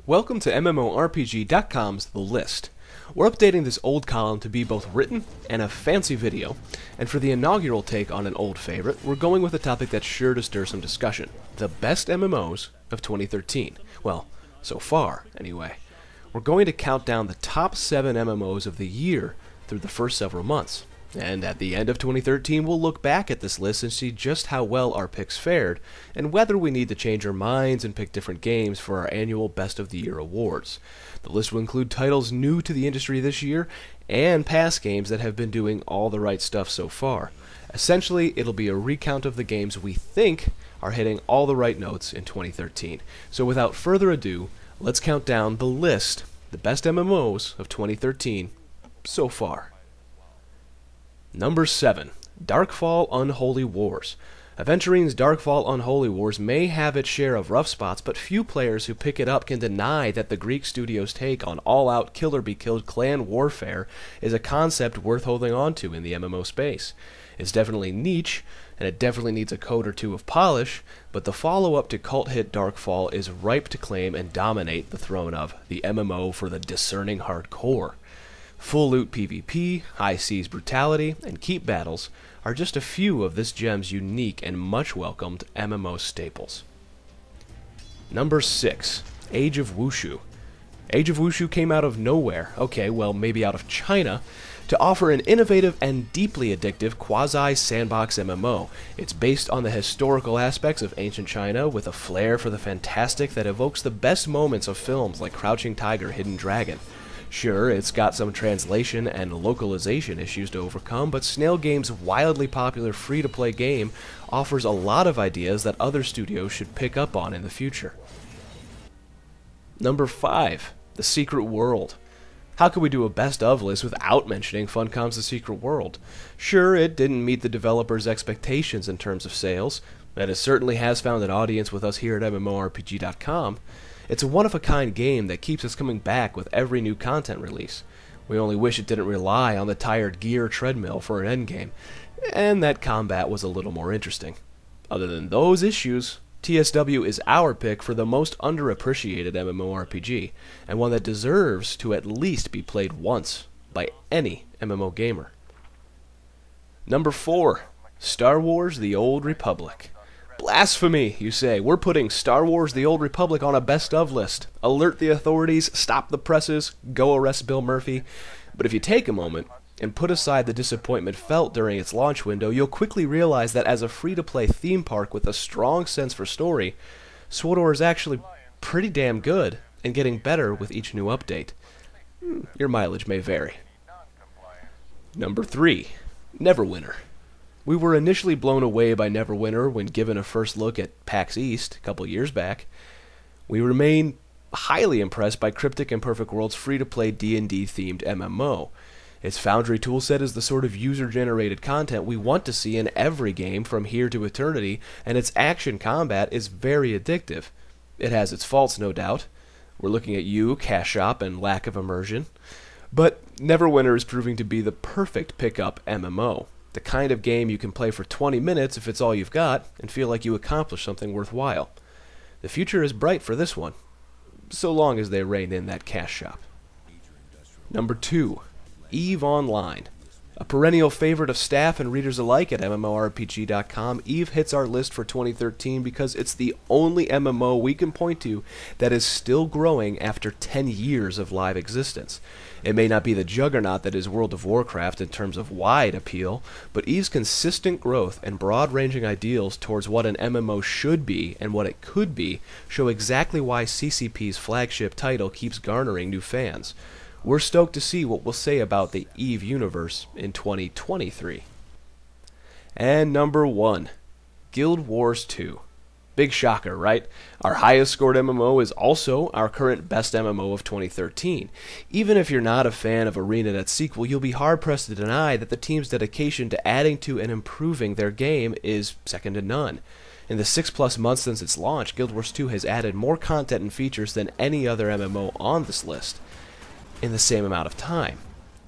Welcome to MMORPG.com's The List. We're updating this old column to be both written and a fancy video, and for the inaugural take on an old favorite, we're going with a topic that's sure to stir some discussion: the best MMOs of 2013. Well, so far, anyway. We're going to count down the top 7 MMOs of the year through the first several months. And at the end of 2013, we'll look back at this list and see just how well our picks fared, and whether we need to change our minds and pick different games for our annual Best of the Year awards. The list will include titles new to the industry this year, and past games that have been doing all the right stuff so far. Essentially, it'll be a recount of the games we think are hitting all the right notes in 2013. So without further ado, let's count down the list, the best MMOs of 2013 so far. Number 7. Darkfall Unholy Wars. Aventurine's Darkfall Unholy Wars may have its share of rough spots, but few players who pick it up can deny that the Greek studio's take on all-out kill-or-be-killed clan warfare is a concept worth holding on to in the MMO space. It's definitely niche, and it definitely needs a coat or two of polish, but the follow-up to cult hit Darkfall is ripe to claim and dominate the throne of the MMO for the discerning hardcore. Full loot PvP, high seas brutality, and keep battles are just a few of this gem's unique and much welcomed MMO staples. Number 6. Age of Wushu. Age of Wushu came out of nowhere, okay, well maybe out of China, to offer an innovative and deeply addictive quasi-sandbox MMO. It's based on the historical aspects of ancient China with a flair for the fantastic that evokes the best moments of films like Crouching Tiger, Hidden Dragon. Sure, it's got some translation and localization issues to overcome, but Snail Games' wildly popular free-to-play game offers a lot of ideas that other studios should pick up on in the future. Number 5. The Secret World. How could we do a best-of list without mentioning Funcom's The Secret World? Sure, it didn't meet the developers' expectations in terms of sales, and it certainly has found an audience with us here at MMORPG.com. It's a one-of-a-kind game that keeps us coming back with every new content release. We only wish it didn't rely on the tired gear treadmill for an endgame, and that combat was a little more interesting. Other than those issues, TSW is our pick for the most underappreciated MMORPG, and one that deserves to at least be played once by any MMO gamer. Number 4. Star Wars: The Old Republic. Blasphemy, you say. We're putting Star Wars: The Old Republic on a best-of list. Alert the authorities, stop the presses, go arrest Bill Murphy. But if you take a moment and put aside the disappointment felt during its launch window, you'll quickly realize that as a free-to-play theme park with a strong sense for story, SWTOR is actually pretty damn good and getting better with each new update. Your mileage may vary. Number 3. Neverwinter. We were initially blown away by Neverwinter when given a first look at PAX East a couple years back. We remain highly impressed by Cryptic and Perfect World's free-to-play D&D themed MMO. Its Foundry toolset is the sort of user-generated content we want to see in every game from here to eternity, and its action combat is very addictive. It has its faults, no doubt. We're looking at you, cash shop, and lack of immersion. But Neverwinter is proving to be the perfect pickup MMO. The kind of game you can play for 20 minutes if it's all you've got, and feel like you accomplished something worthwhile. The future is bright for this one, so long as they rein in that cash shop. Number 2. EVE Online. A perennial favorite of staff and readers alike at MMORPG.com, EVE hits our list for 2013 because it's the only MMO we can point to that is still growing after 10 years of live existence. It may not be the juggernaut that is World of Warcraft in terms of wide appeal, but EVE's consistent growth and broad-ranging ideals towards what an MMO should be and what it could be show exactly why CCP's flagship title keeps garnering new fans. We're stoked to see what we'll say about the EVE universe in 2023. And number 1. Guild Wars 2. Big shocker, right? Our highest scored MMO is also our current best MMO of 2013. Even if you're not a fan of ArenaNet's sequel, you'll be hard-pressed to deny that the team's dedication to adding to and improving their game is second to none. In the 6+ months since its launch, Guild Wars 2 has added more content and features than any other MMO on this list in the same amount of time.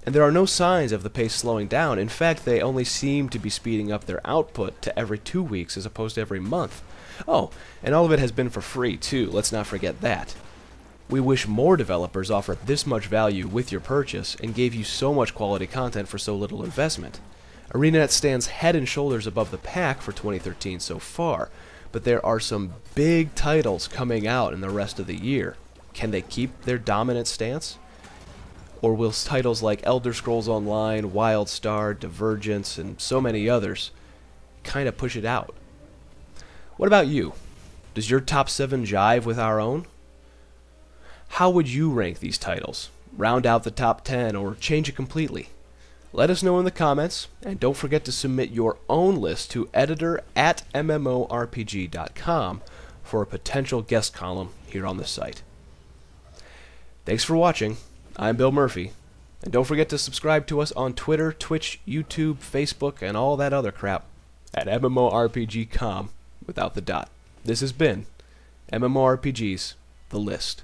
And there are no signs of the pace slowing down. In fact, they only seem to be speeding up their output to every 2 weeks as opposed to every month. Oh, and all of it has been for free, too. Let's not forget that. We wish more developers offered this much value with your purchase and gave you so much quality content for so little investment. ArenaNet stands head and shoulders above the pack for 2013 so far, but there are some big titles coming out in the rest of the year. Can they keep their dominant stance? Or will titles like Elder Scrolls Online, WildStar, Divergence, and so many others kind of push it out? What about you? Does your top 7 jive with our own? How would you rank these titles? Round out the top 10 or change it completely? Let us know in the comments, and don't forget to submit your own list to editor@mmorpg.com for a potential guest column here on the site. Thanks for watching. I'm Bill Murphy, and don't forget to subscribe to us on Twitter, Twitch, YouTube, Facebook, and all that other crap at MMORPG.com without the dot. This has been MMORPG's The List.